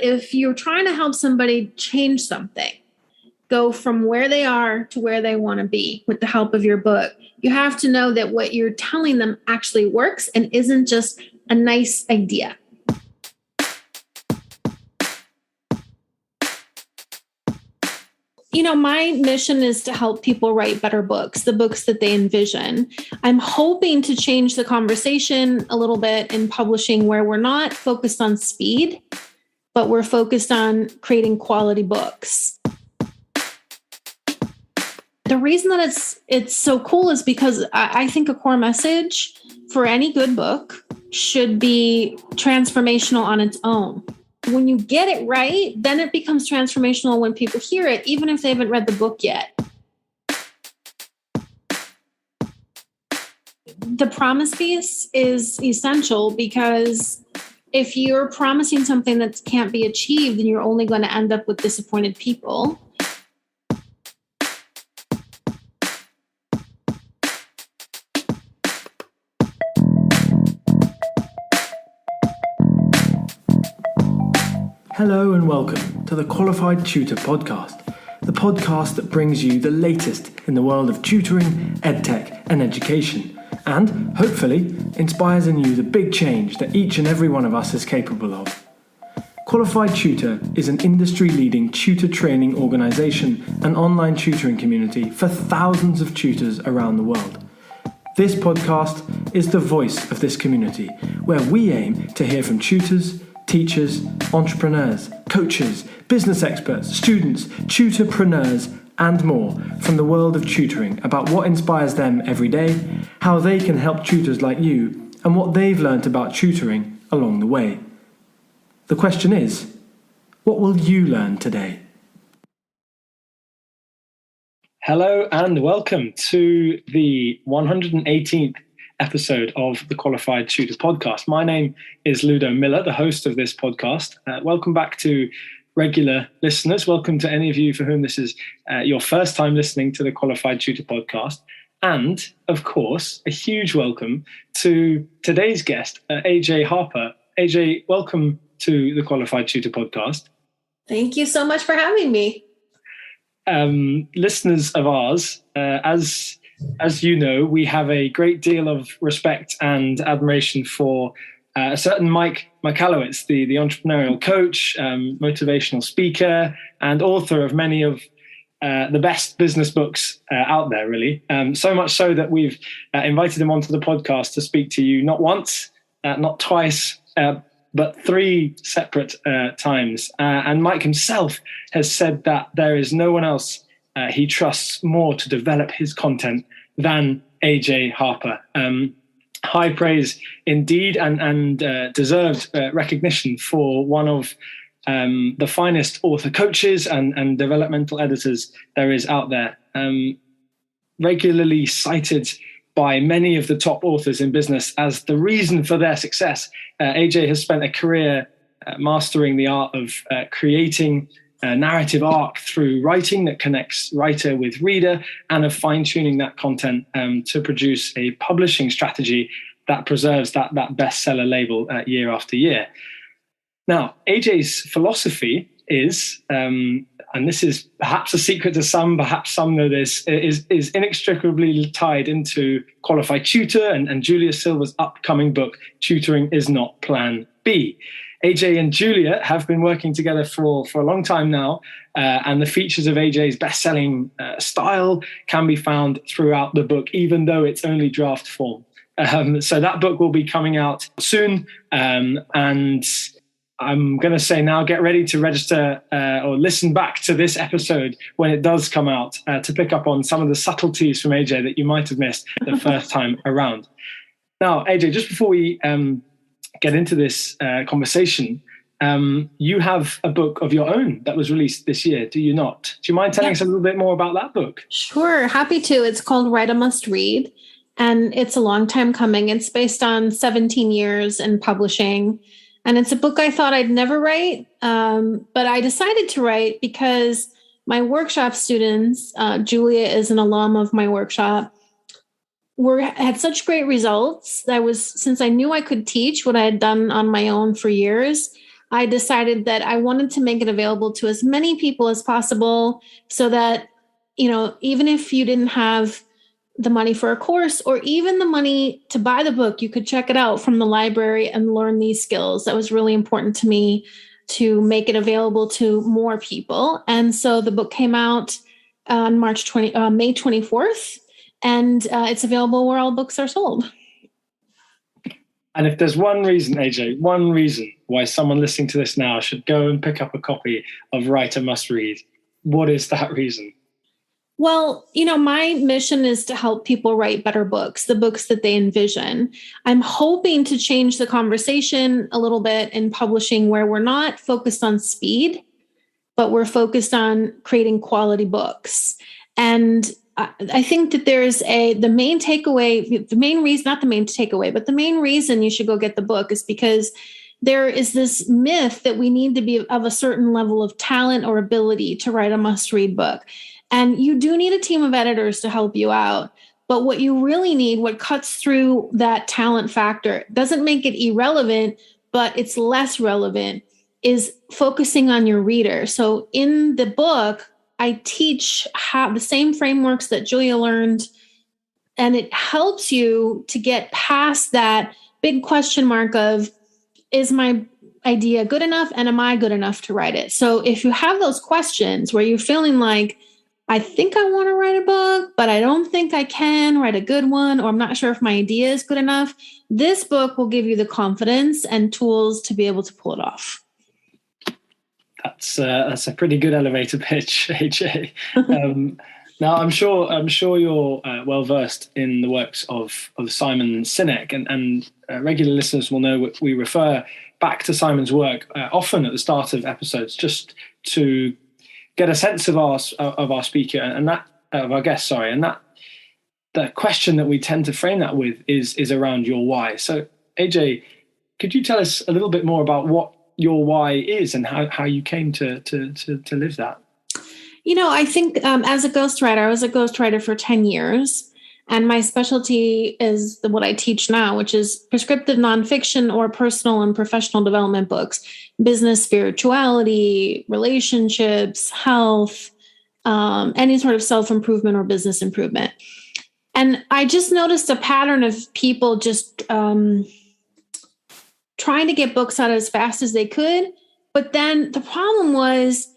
if you're trying to help somebody change something, go from where they are to where they want to be with the help of your book, you have to know that what you're telling them actually works and isn't just a nice idea. My mission is to help people write better books, the books that they envision. I'm hoping to change the conversation a little bit in publishing where we're not focused on speed, but we're focused on creating quality books. The reason that it's so cool is because I think a core message for any good book should be transformational on its own. When you get it right, then it becomes transformational when people hear it, even if they haven't read the book yet. The promise piece is essential because if you're promising something that can't be achieved, then you're only going to end up with disappointed people. Hello and welcome to the Qualified Tutor Podcast, the podcast that brings you the latest in the world of tutoring, edtech and education, and hopefully inspires in you the big change that each and every one of us is capable of. Qualified Tutor is an industry-leading tutor training organisation and online tutoring community for thousands of tutors around the world. This podcast is the voice of this community, where we aim to hear from tutors, teachers, entrepreneurs, coaches, business experts, students, tutorpreneurs, and more from the world of tutoring about what inspires them every day, how they can help tutors like you, and what they've learnt about tutoring along the way. The question is, what will you learn today? Hello and welcome to the 118th episode of the Qualified Tutor Podcast. My name is Ludo Miller, the host of this podcast. Welcome back to regular listeners. Welcome to any of you for whom this is your first time listening to the Qualified Tutor Podcast. And, of course, a huge welcome to today's guest, AJ Harper. AJ, welcome to the Qualified Tutor Podcast. Thank you so much for having me. Listeners of ours, as you know, we have a great deal of respect and admiration for a certain Mike Michalowicz, the entrepreneurial coach, motivational speaker, and author of many of the best business books out there, really. So much so that we've invited him onto the podcast to speak to you not once, not twice, but three separate times. And Mike himself has said that there is no one else he trusts more to develop his content than AJ Harper. High praise indeed, and deserved recognition for one of the finest author coaches and developmental editors there is out there. Regularly cited by many of the top authors in business as the reason for their success. AJ has spent a career mastering the art of creating a narrative arc through writing that connects writer with reader, and of fine-tuning that content to produce a publishing strategy that preserves that bestseller label year after year. Now, AJ's philosophy is, and this is perhaps a secret to some, perhaps some know this, is inextricably tied into Qualified Tutor and Julia Silver's upcoming book, Tutoring is Not Plan B. AJ and Julia have been working together for a long time now, and the features of AJ's best-selling style can be found throughout the book, even though it's only draft form. So that book will be coming out soon, and I'm going to say now, get ready to register or listen back to this episode when it does come out to pick up on some of the subtleties from AJ that you might have missed the first time around. Now, AJ, just before we get into this conversation, you have a book of your own that was released this year, do you not? Do you mind telling us a little bit more about that book? Sure, happy to. It's called Write a MustRead, and it's a long time coming. It's based on 17 years in publishing, and it's a book I thought I'd never write, but I decided to write because my workshop students, Julia is an alum of my workshop, had such great results that since I knew I could teach what I had done on my own for years, I decided that I wanted to make it available to as many people as possible so that, even if you didn't have the money for a course or even the money to buy the book, you could check it out from the library and learn these skills. That was really important to me, to make it available to more people. And so the book came out on May 24th, and it's available where all books are sold. And if there's one reason, AJ, why someone listening to this now should go and pick up a copy of Write a Must Read, what is that reason? Well, my mission is to help people write better books, the books that they envision. I'm hoping to change the conversation a little bit in publishing, where we're not focused on speed, but we're focused on creating quality books. And I think that there's the main reason you should go get the book is because there is this myth that we need to be of a certain level of talent or ability to write a must-read book. And you do need a team of editors to help you out. But what you really need, what cuts through that talent factor, doesn't make it irrelevant, but it's less relevant, is focusing on your reader. So in the book, I teach the same frameworks that Julia learned, and it helps you to get past that big question mark of, is my idea good enough and am I good enough to write it? So if you have those questions where you're feeling like, I think I want to write a book, but I don't think I can write a good one, or I'm not sure if my idea is good enough, this book will give you the confidence and tools to be able to pull it off. That's a pretty good elevator pitch, AJ. Now, I'm sure you're well versed in the works of Simon Sinek, and regular listeners will know we refer back to Simon's work often at the start of episodes, just to get a sense of our speaker and that of our guest. And that the question that we tend to frame that with is around your why. So, AJ, could you tell us a little bit more about what your why is and how you came to live that? I think as a ghostwriter, I was a ghostwriter for 10 years. And my specialty is what I teach now, which is prescriptive nonfiction or personal and professional development books, business, spirituality, relationships, health, any sort of self-improvement or business improvement. And I just noticed a pattern of people just trying to get books out as fast as they could. But then the problem was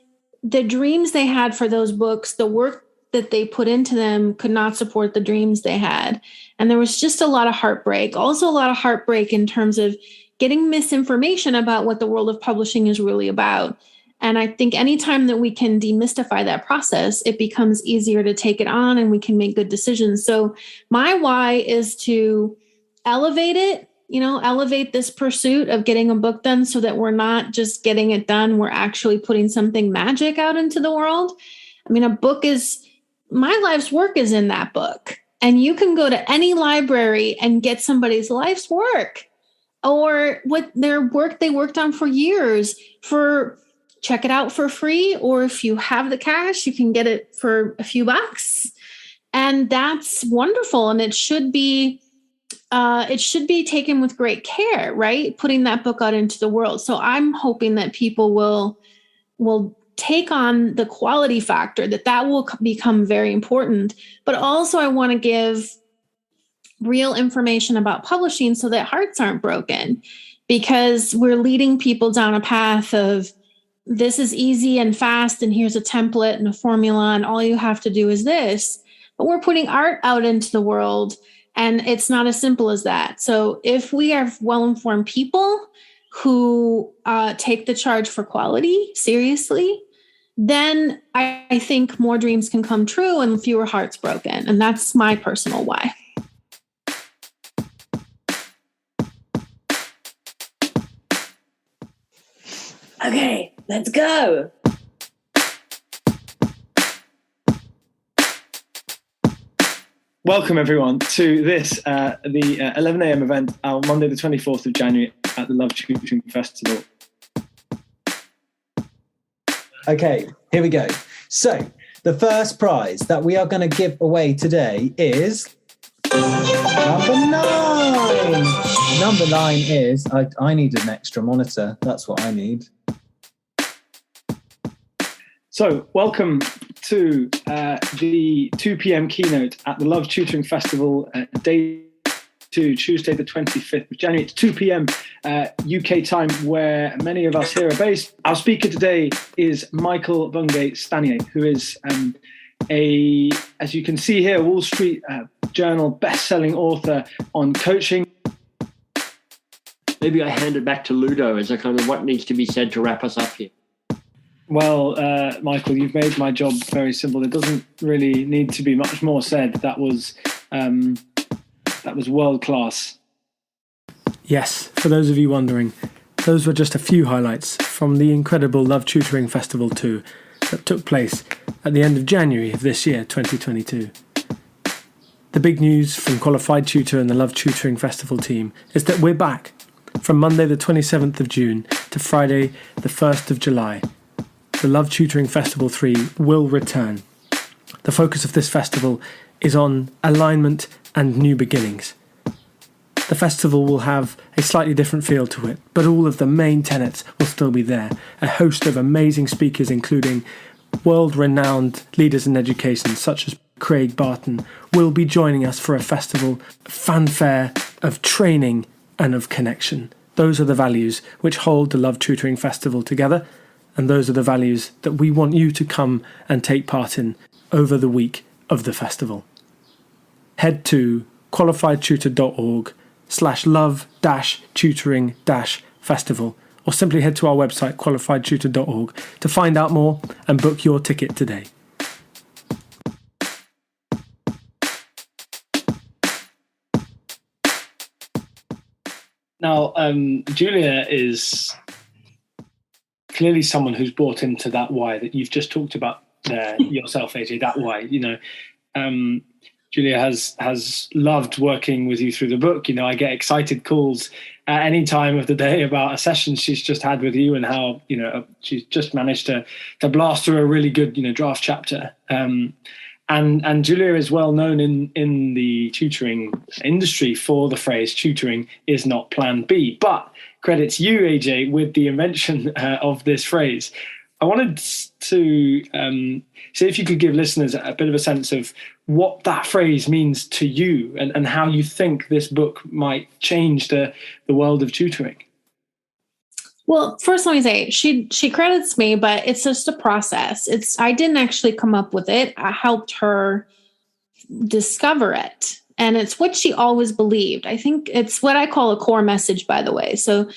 the dreams they had for those books, the work that they put into them could not support the dreams they had. And there was just a lot of heartbreak, also a lot of heartbreak in terms of getting misinformation about what the world of publishing is really about. And I think anytime that we can demystify that process, it becomes easier to take it on and we can make good decisions. So my why is to elevate it, elevate this pursuit of getting a book done so that we're not just getting it done. We're actually putting something magic out into the world. I mean, a book my life's work is in that book. And you can go to any library and get somebody's life's work or what their work they worked on for years check it out for free. Or if you have the cash, you can get it for a few bucks. And that's wonderful. And it should be taken with great care, right? Putting that book out into the world. So I'm hoping that people will take on the quality factor, that will become very important. But also I want to give real information about publishing so that hearts aren't broken, because we're leading people down a path of this is easy and fast, and here's a template and a formula, and all you have to do is this. But we're putting art out into the world, and it's not as simple as that. So if we are well-informed people who take the charge for quality seriously, then I think more dreams can come true and fewer hearts broken. And that's my personal why. Okay, let's go. Welcome, everyone, to this, the 11 a.m. event on Monday, the 24th of January at the Love Tutoring Festival. Okay, here we go. So the first prize that we are going to give away today is number 9. Number 9 is, I need an extra monitor. That's what I need. So, welcome to the 2 p.m. keynote at the Love Tutoring Festival, day 2, Tuesday the 25th of January. It's 2 p.m. UK time, where many of us here are based. Our speaker today is Michael Stanier, who is as you can see here, Wall Street Journal best-selling author on coaching. Maybe I hand it back to Ludo as a kind of what needs to be said to wrap us up here. Well, Michael, you've made my job very simple. There doesn't really need to be much more said. That was world class. Yes, for those of you wondering, those were just a few highlights from the incredible Love Tutoring Festival 2 that took place at the end of January of this year, 2022. The big news from Qualified Tutor and the Love Tutoring Festival team is that we're back from Monday the 27th of June to Friday the 1st of July. The Love Tutoring Festival 3 will return. The focus of this festival is on alignment and new beginnings. The festival will have a slightly different feel to it, but all of the main tenets will still be there. A host of amazing speakers, including world-renowned leaders in education such as Craig Barton, will be joining us for a festival fanfare of training and of connection. Those are the values which hold the Love Tutoring Festival together, and those are the values that we want you to come and take part in over the week of the festival. Head to qualifiedtutor.org/love-tutoring-festival, or simply head to our website qualifiedtutor.org to find out more and book your ticket today. Now, Julia is clearly someone who's bought into that why that you've just talked about there yourself, AJ, that why. Julia has loved working with you through the book. I get excited calls at any time of the day about a session she's just had with you and how, she's just managed to blast through a really good, draft chapter. And Julia is well known in the tutoring industry for the phrase tutoring is not plan B. But credits you, AJ, with the invention of this phrase. I wanted to see if you could give listeners a bit of a sense of what that phrase means to you and how you think this book might change the world of tutoring. Well, first let me say, she credits me, but it's just a process. I didn't actually come up with it. I helped her discover it. And it's what she always believed. I think it's what I call a core message, by the way. So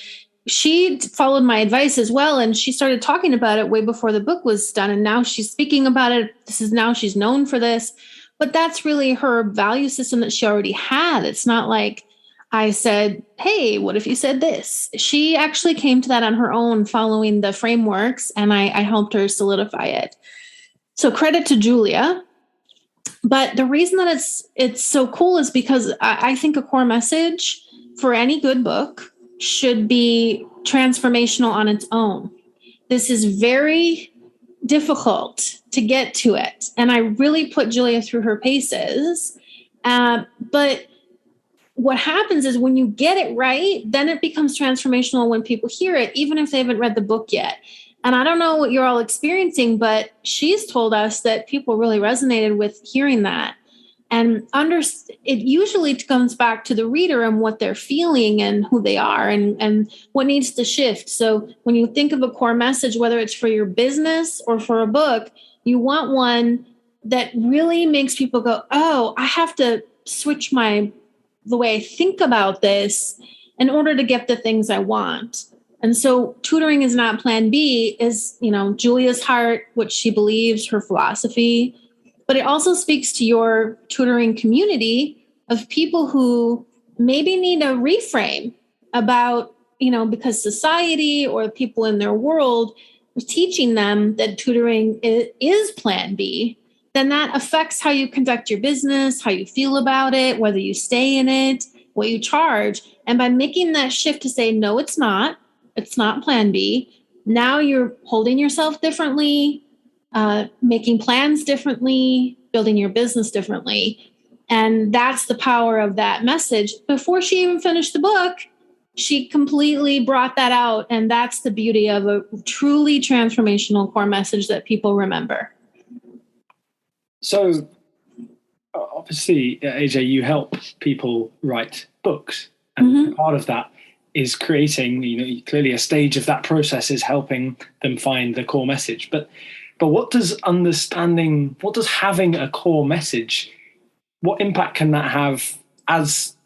she followed my advice as well, and she started talking about it way before the book was done. And now she's speaking about it. Now she's known for this. But that's really her value system that she already had. It's not like I said, hey, what if you said this? She actually came to that on her own following the frameworks, and I helped her solidify it. So credit to Julia. But the reason that it's so cool is because I think a core message for any good book should be transformational on its own. This is very difficult to get to it. And I really put Julia through her paces. But what happens is when you get it right, then it becomes transformational when people hear it, even if they haven't read the book yet. And I don't know what you're all experiencing, but she's told us that people really resonated with hearing that. And it usually comes back to the reader and what they're feeling and who they are and what needs to shift. So when you think of a core message, whether it's for your business or for a book, you want one that really makes people go, oh, I have to switch the way I think about this in order to get the things I want. And so tutoring is not plan B is, Julia's heart, what she believes, her philosophy. But it also speaks to your tutoring community of people who maybe need a reframe about, because society or people in their world are teaching them that tutoring is plan B, then that affects how you conduct your business, how you feel about it, whether you stay in it, what you charge. And by making that shift to say, no, it's not plan B, now you're holding yourself differently, making plans differently, building your business differently. And that's the power of that message. Before she even finished the book, she completely brought that out. And that's the beauty of a truly transformational core message that people remember. So obviously, AJ, you help people write books. And part of that is creating, clearly a stage of that process is helping them find the core message. But what does having a core message, what impact can that have as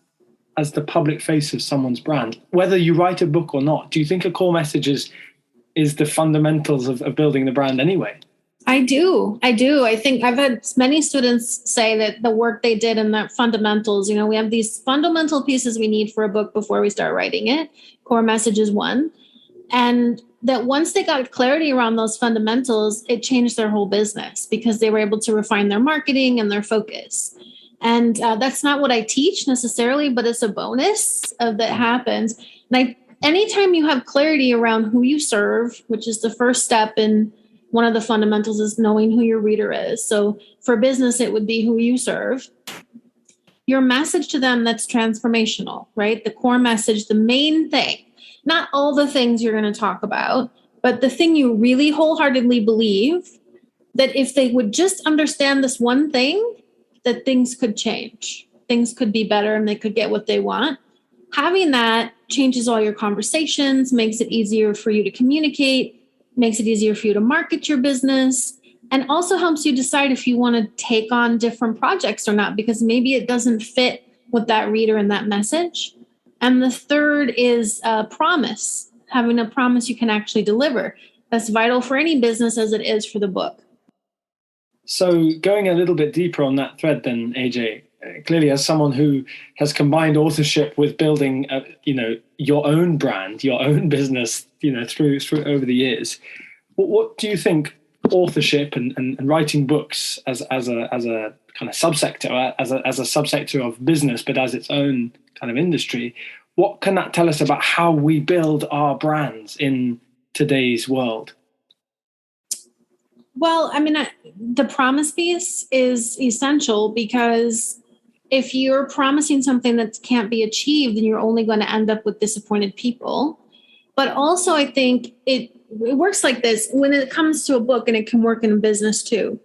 the public face of someone's brand? Whether you write a book or not, do you think a core message is the fundamentals of building the brand anyway? I do. I think I've had many students say that the work they did in that fundamentals, we have these fundamental pieces we need for a book before we start writing it. Core message is one. And that once they got clarity around those fundamentals, it changed their whole business because they were able to refine their marketing and their focus. And that's not what I teach necessarily, but it's a bonus of that happens. And anytime you have clarity around who you serve, which is the first step in one of the fundamentals is knowing who your reader is. So for business, it would be who you serve. Your message to them that's transformational, right? The core message, the main thing, not all the things you're going to talk about, but the thing you really wholeheartedly believe that if they would just understand this one thing, that things could change, things could be better, and they could get what they want. Having that changes all your conversations, makes it easier for you to communicate, makes it easier for you to market your business, and also helps you decide if you want to take on different projects or not, because maybe it doesn't fit with that reader and that message. And the third is a promise, having a promise you can actually deliver. That's vital for any business as it is for the book. So going a little bit deeper on that thread then, AJ, clearly as someone who has combined authorship with building, your own brand, your own business, through over the years, what do you think authorship and writing books as a kind of subsector, as a subsector of business, but as its own kind of industry, what can that tell us about how we build our brands in today's world? Well, the promise piece is essential because if you're promising something that can't be achieved, then you're only going to end up with disappointed people. But also, I think it works like this when it comes to a book, and it can work in business too.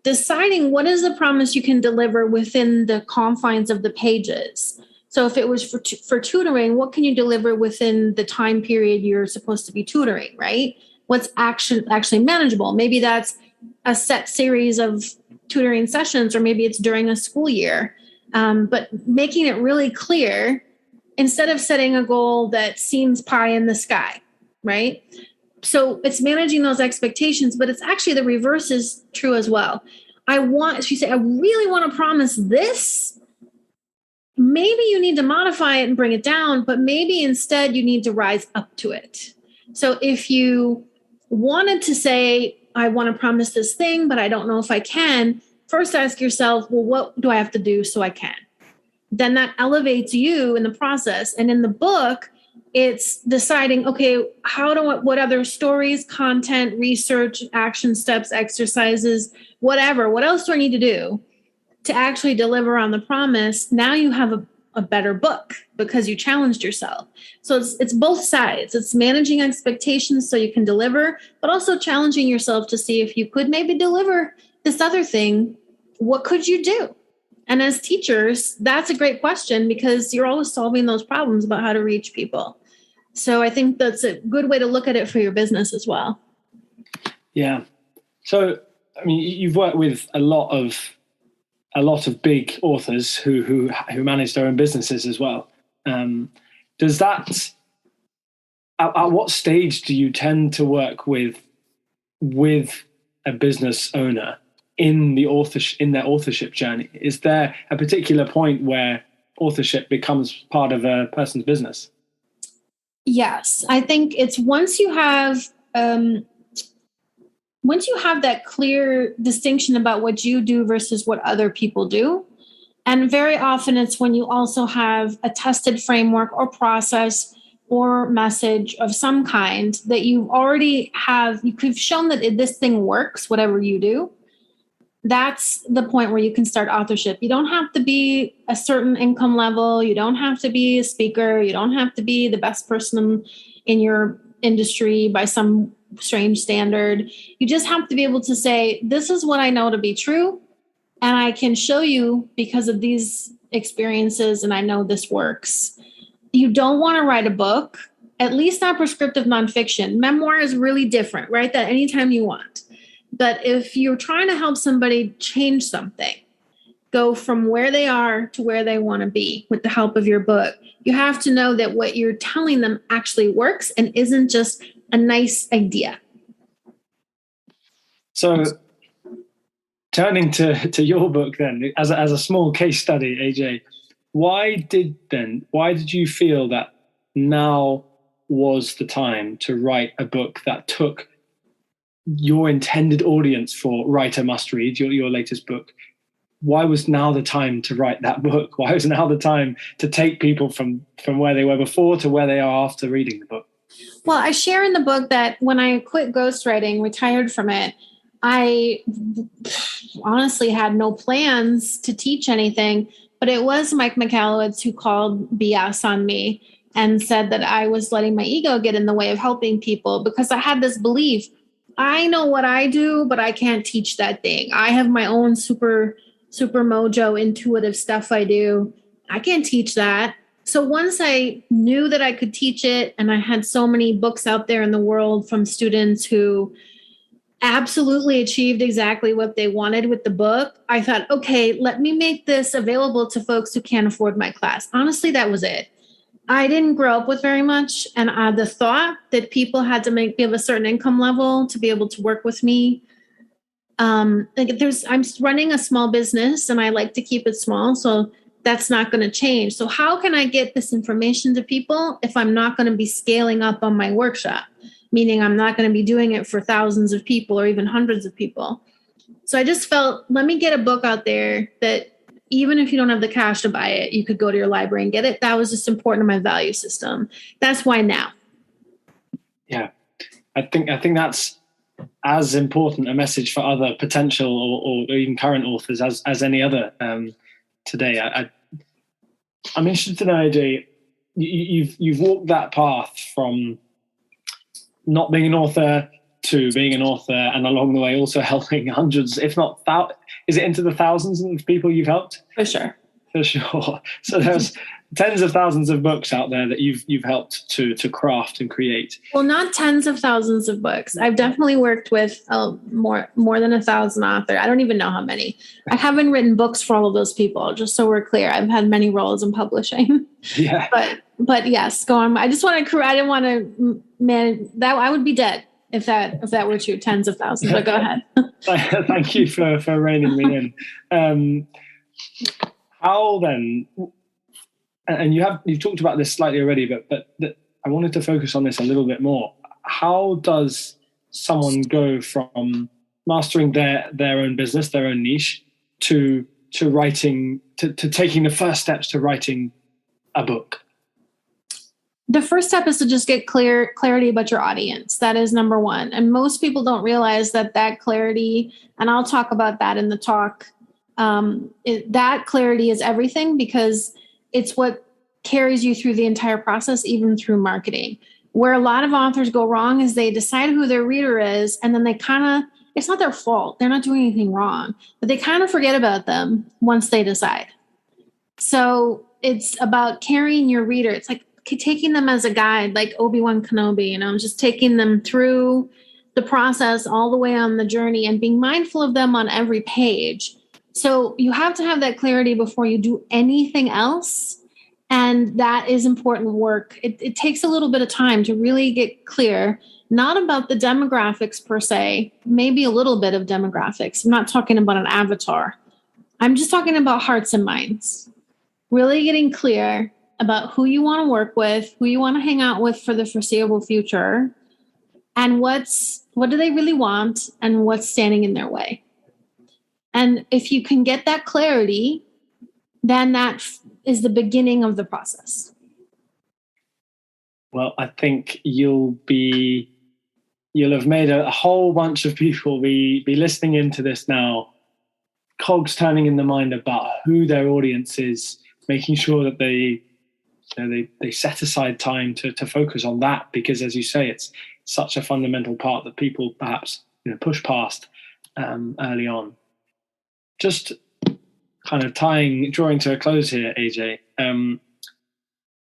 Deciding what is the promise you can deliver within the confines of the pages. So if it was for tutoring, what can you deliver within the time period you're supposed to be tutoring, right? What's actually manageable? Maybe that's a set series of tutoring sessions, or maybe it's during a school year. But making it really clear instead of setting a goal that seems pie in the sky, right? So it's managing those expectations, but it's actually the reverse is true as well. If you say, I really want to promise this, maybe you need to modify it and bring it down, but maybe instead you need to rise up to it. So if you wanted to say, I want to promise this thing, but I don't know if I can, first ask yourself, well, what do I have to do so I can? Then that elevates you in the process. And in the book, it's deciding, okay, what other stories, content, research, action steps, exercises, whatever, what else do I need to do to actually deliver on the promise? Now you have a better book because you challenged yourself. So it's both sides. It's managing expectations so you can deliver, but also challenging yourself to see if you could maybe deliver this other thing. What could you do? And as teachers, that's a great question because you're always solving those problems about how to reach people. So I think that's a good way to look at it for your business as well. Yeah. So, you've worked with a lot of big authors who manage their own businesses as well. Does that, at what stage do you tend to work with a business owner in their authorship journey? Is there a particular point where authorship becomes part of a person's business? Yes, I think it's once you have that clear distinction about what you do versus what other people do. And very often it's when you also have a tested framework or process or message of some kind that you already have, you've shown that this thing works, whatever you do. that's the point where you can start authorship. You don't have to be a certain income level. You don't have to be a speaker. You don't have to be the best person in your industry by some strange standard. You just have to be able to say, this is what I know to be true. And I can show you because of these experiences, and I know this works. You don't want to write a book, at least not prescriptive nonfiction. Memoir is really different. Write that anytime you want. But if you're trying to help somebody change something, go from where they are to where they want to be with the help of your book, you have to know that what you're telling them actually works and isn't just a nice idea. So turning to your book then, as a small case study, AJ, why did you feel that now was the time to write a book that took your intended audience for Writer Must Read, your latest book? Why was now the time to write that book? Why was now the time to take people from where they were before to where they are after reading the book? Well, I share in the book that when I quit ghostwriting, retired from it, I honestly had no plans to teach anything, but it was Mike Michalowicz who called BS on me and said that I was letting my ego get in the way of helping people because I had this belief, I know what I do, but I can't teach that thing. I have my own super mojo intuitive stuff I do. I can't teach that. So once I knew that I could teach it, and I had so many books out there in the world from students who absolutely achieved exactly what they wanted with the book, I thought, okay, let me make this available to folks who can't afford my class. Honestly, that was it. I didn't grow up with very much. And the thought that people had to be of a certain income level to be able to work with me. I'm running a small business and I like to keep it small. So that's not going to change. So how can I get this information to people if I'm not going to be scaling up on my workshop? Meaning I'm not going to be doing it for thousands of people or even hundreds of people. So I just felt, let me get a book out there that even if you don't have the cash to buy it, you could go to your library and get it. That was just important to my value system. That's why now. Yeah. I think that's as important a message for other potential or even current authors as any other today. I'm interested to know, AJ, you've walked that path from not being an author to being an author, and along the way also helping hundreds, if not is it into the thousands of people you've helped? For sure. So there's tens of thousands of books out there that you've helped to craft and create. Well, not tens of thousands of books. I've definitely worked with more than 1,000 authors. I don't even know how many. I haven't written books for all of those people, just so we're clear. I've had many roles in publishing. Yeah. But yes, go on. I didn't want to that I would be dead if that were true, tens of thousands. But go ahead. Thank you for reining me in. How then? And you've talked about this slightly already, but I wanted to focus on this a little bit more. How does someone go from mastering their own business, their own niche, to writing, to taking the first steps to writing a book? The first step is to just get clarity about your audience. That is number one. And most people don't realize that clarity, and I'll talk about that in the talk, that clarity is everything, because it's what carries you through the entire process, even through marketing. Where a lot of authors go wrong is they decide who their reader is, and then they it's not their fault. They're not doing anything wrong, but they kind of forget about them once they decide. So it's about carrying your reader. It's like taking them as a guide, like Obi-Wan Kenobi, just taking them through the process all the way on the journey and being mindful of them on every page. So you have to have that clarity before you do anything else. And that is important work. It takes a little bit of time to really get clear, not about the demographics per se, maybe a little bit of demographics. I'm not talking about an avatar. I'm just talking about hearts and minds. Really getting clear about who you want to work with, who you want to hang out with for the foreseeable future, and what do they really want and what's standing in their way. And if you can get that clarity, then that is the beginning of the process. Well, I think you'll have made a whole bunch of people be listening into this now, cogs turning in the mind about who their audience is, making sure that they set aside time to focus on that, because as you say, it's such a fundamental part that people perhaps push past early on. Just kind of drawing to a close here, AJ.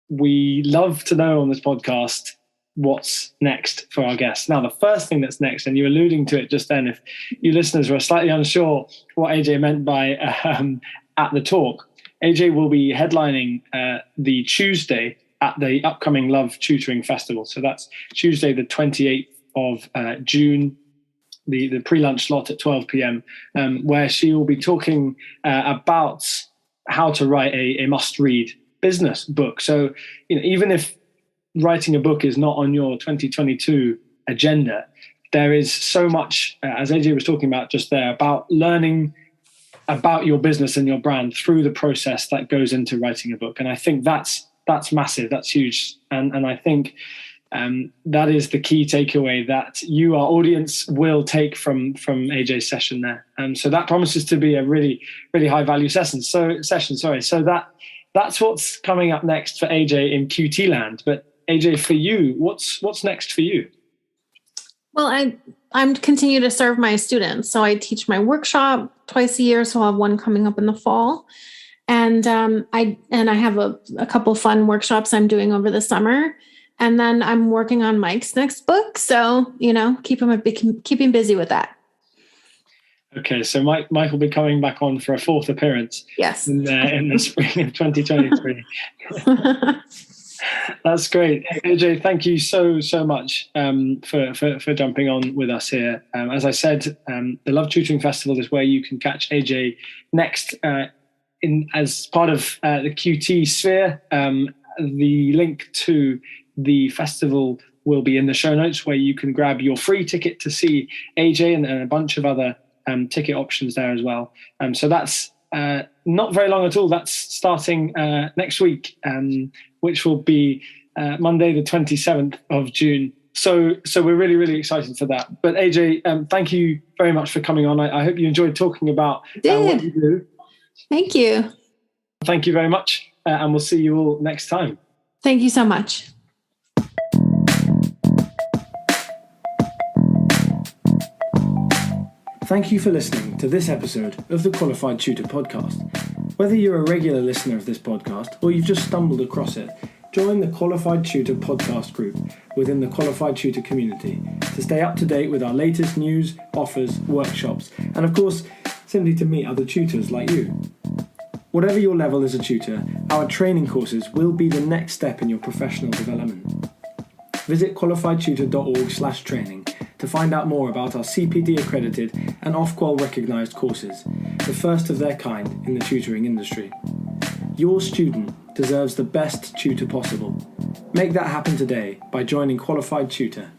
We love to know on this podcast what's next for our guests. Now, the first thing that's next, and you're alluding to it just then, if you listeners were slightly unsure what AJ meant by at the talk, AJ will be headlining the Tuesday at the upcoming Love Tutoring Festival. So that's Tuesday, the 28th of June, the pre-lunch slot at 12 p.m., where she will be talking about how to write a must-read business book. So, even if writing a book is not on your 2022 agenda, there is so much, as AJ was talking about just there, about learning about your business and your brand through the process that goes into writing a book. And I think that's massive, that's huge. And I think that is the key takeaway that you, our audience, will take from AJ's session there. So that promises to be a really, really high value session. So that's what's coming up next for AJ in QT land. But AJ, for you, what's next for you? Well, I'm continue to serve my students. So I teach my workshop twice a year. So I'll have one coming up in the fall. And I have a couple fun workshops I'm doing over the summer. And then I'm working on Mike's next book. So, keeping busy with that. Okay, so Mike will be coming back on for a fourth appearance. Yes. In the spring of 2023. That's great. AJ, thank you so much for jumping on with us here. As I said, the Love Tutoring Festival is where you can catch AJ next as part of the QT sphere. The link to the festival will be in the show notes, where you can grab your free ticket to see AJ and a bunch of other ticket options there as well. So that's not very long at all. That's starting next week, which will be Monday, the 27th of June. So we're really, really excited for that. But AJ, thank you very much for coming on. I hope you enjoyed talking about what you do. Thank you. Thank you very much. And we'll see you all next time. Thank you so much. Thank you for listening to this episode of the Qualified Tutor Podcast. Whether you're a regular listener of this podcast or you've just stumbled across it, join the Qualified Tutor podcast group within the Qualified Tutor community to stay up to date with our latest news, offers, workshops, and of course, simply to meet other tutors like you. Whatever your level as a tutor, our training courses will be the next step in your professional development. Visit qualifiedtutor.org/training to find out more about our CPD accredited and Ofqual recognised courses, the first of their kind in the tutoring industry. Your student deserves the best tutor possible. Make that happen today by joining Qualified Tutor